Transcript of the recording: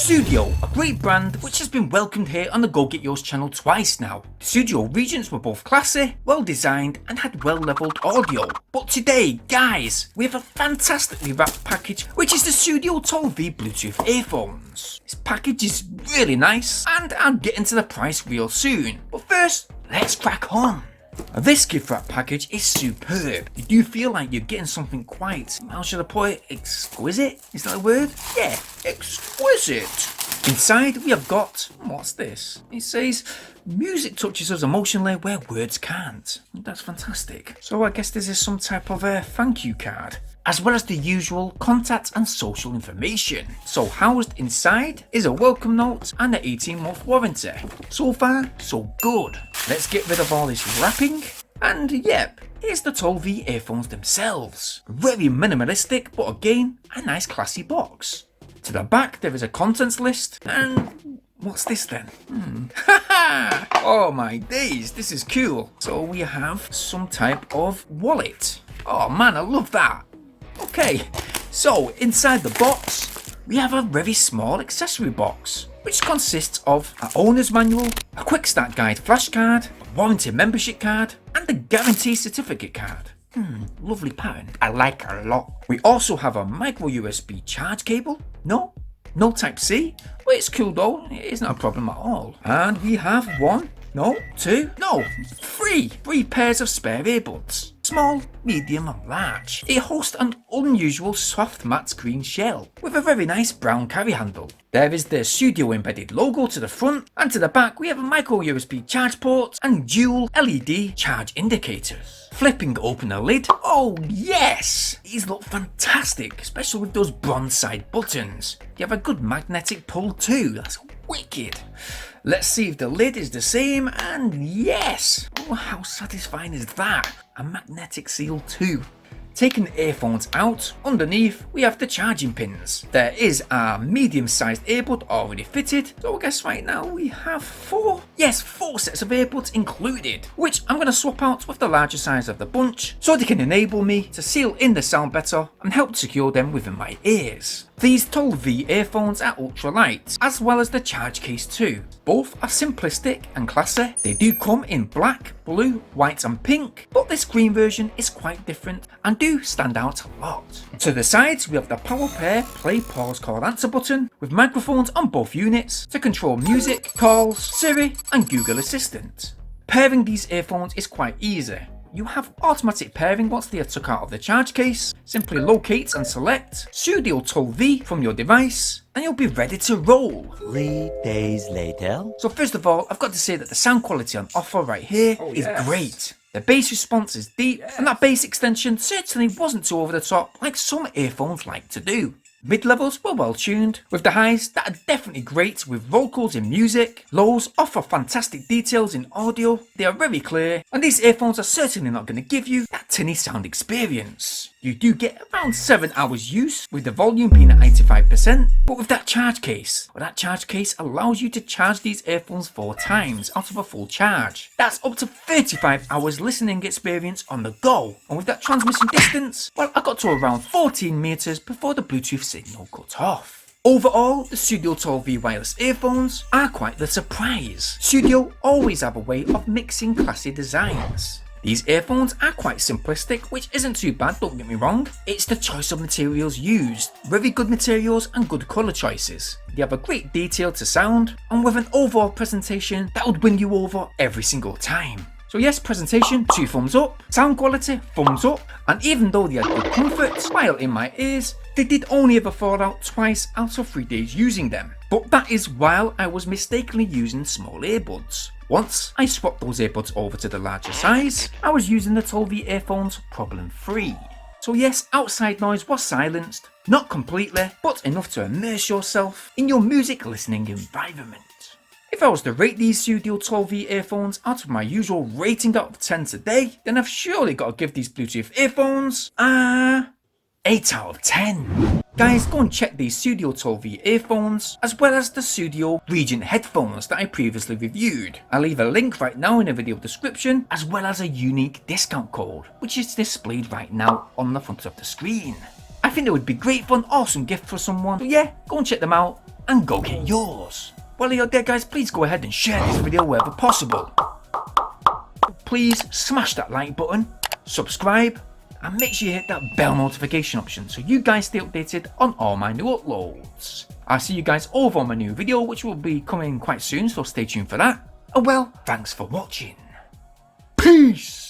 Sudio, a great brand which has been welcomed here on the Gogetyours channel twice now. The Sudio Regents were both classy, well designed and had well levelled audio. But today, guys, we have a fantastically wrapped package which is the Sudio Tolv Bluetooth earphones. This package is really nice and I'll get into the price real soon. But first, let's crack on. This gift wrap package is superb. You do feel like you're getting something quite, how should I put it, exquisite? Is that a word? Yeah, exquisite. Inside we have got, what's this? It says, music touches us emotionally where words can't. That's fantastic. So I guess this is some type of a thank you card, as well as the usual contact and social information. So housed inside is a welcome note and an 18-month warranty. So far, so good. Let's get rid of all this wrapping. And yep, here's the Tolv earphones themselves. Very minimalistic, but again, a nice classy box. To the back there is a contents list, and what's this then? Oh my days, this is cool. So we have some type of wallet. Oh man, I love that. Okay, so inside the box, we have a very small accessory box, which consists of an owner's manual, a quick start guide flashcard, a warranty membership card, and a guarantee certificate card. Lovely pattern, I like it a lot. We also have a micro USB charge cable. No type C, but it's cool though, it is not a problem at all. And we have three pairs of spare earbuds. Small, medium and large. It hosts an unusual soft matte green shell with a very nice brown carry handle. There is the Sudio embedded logo to the front, and to the back we have a micro USB charge port and dual LED charge indicators. Flipping open the lid, oh yes! These look fantastic, especially with those bronze side buttons. They have a good magnetic pull too, that's wicked. Let's see if the lid is the same, and yes! Oh, how satisfying is that? A magnetic seal too. Taking the earphones out, underneath we have the charging pins. There is a medium sized earbud already fitted, so I guess right now we have four sets of earbuds included, which I'm going to swap out with the larger size of the bunch so they can enable me to seal in the sound better and help secure them within my ears. These Tolv earphones are ultra light, as well as the charge case too. Both are simplistic and classy. They do come in black, blue, white and pink, but this green version is quite different and do stand out a lot. To the sides we have the power pair play pause call answer button with microphones on both units to control music, calls, Siri and Google Assistant. Pairing these earphones is quite easy. You have automatic pairing once they are took out of the charge case. Simply locate and select Sudio Tolv from your device and you'll be ready to roll. 3 days later. So first of all, I've got to say that the sound quality on offer right here is great. The bass response is deep and that bass extension certainly wasn't too over the top like some earphones like to do. Mid levels were well tuned, with the highs that are definitely great with vocals in music. Lows offer fantastic details in audio, they are very clear, and these earphones are certainly not going to give you that tinny sound experience. You do get around 7 hours use with the volume being at 85%, but with that charge case, allows you to charge these earphones 4 times out of a full charge. That's up to 35 hours listening experience on the go, and with that transmission distance, well, I got to around 14 meters before the Bluetooth signal cut off. Overall, the Sudio Tolv wireless earphones are quite the surprise. Sudio always have a way of mixing classy designs. These earphones are quite simplistic, which isn't too bad, don't get me wrong. It's the choice of materials used. Very good materials and good colour choices. They have a great detail to sound, and with an overall presentation that would win you over every single time. So yes, presentation, 2 thumbs up, sound quality, thumbs up, and even though they had good comfort while in my ears, they did only ever fall out twice out of 3 days using them. But that is while I was mistakenly using small earbuds. Once I swapped those earbuds over to the larger size, I was using the Tolv earphones problem free. So yes, outside noise was silenced, not completely, but enough to immerse yourself in your music listening environment. If I was to rate these Sudio Tolv earphones out of my usual rating out of 10 today, then I've surely got to give these Bluetooth earphones 8 out of 10. Guys, go and check these Sudio Tolv earphones, as well as the Sudio Regent headphones that I previously reviewed. I'll leave a link right now in the video description, as well as a unique discount code, which is displayed right now on the front of the screen. I think it would be great for an awesome gift for someone, so yeah, go and check them out. and go get yours. While you're there guys, please go ahead and share this video wherever possible. Please smash that like button, subscribe, and make sure you hit that bell notification option so you guys stay updated on all my new uploads. I'll see you guys over on my new video, which will be coming quite soon, so stay tuned for that. And well, thanks for watching. Peace!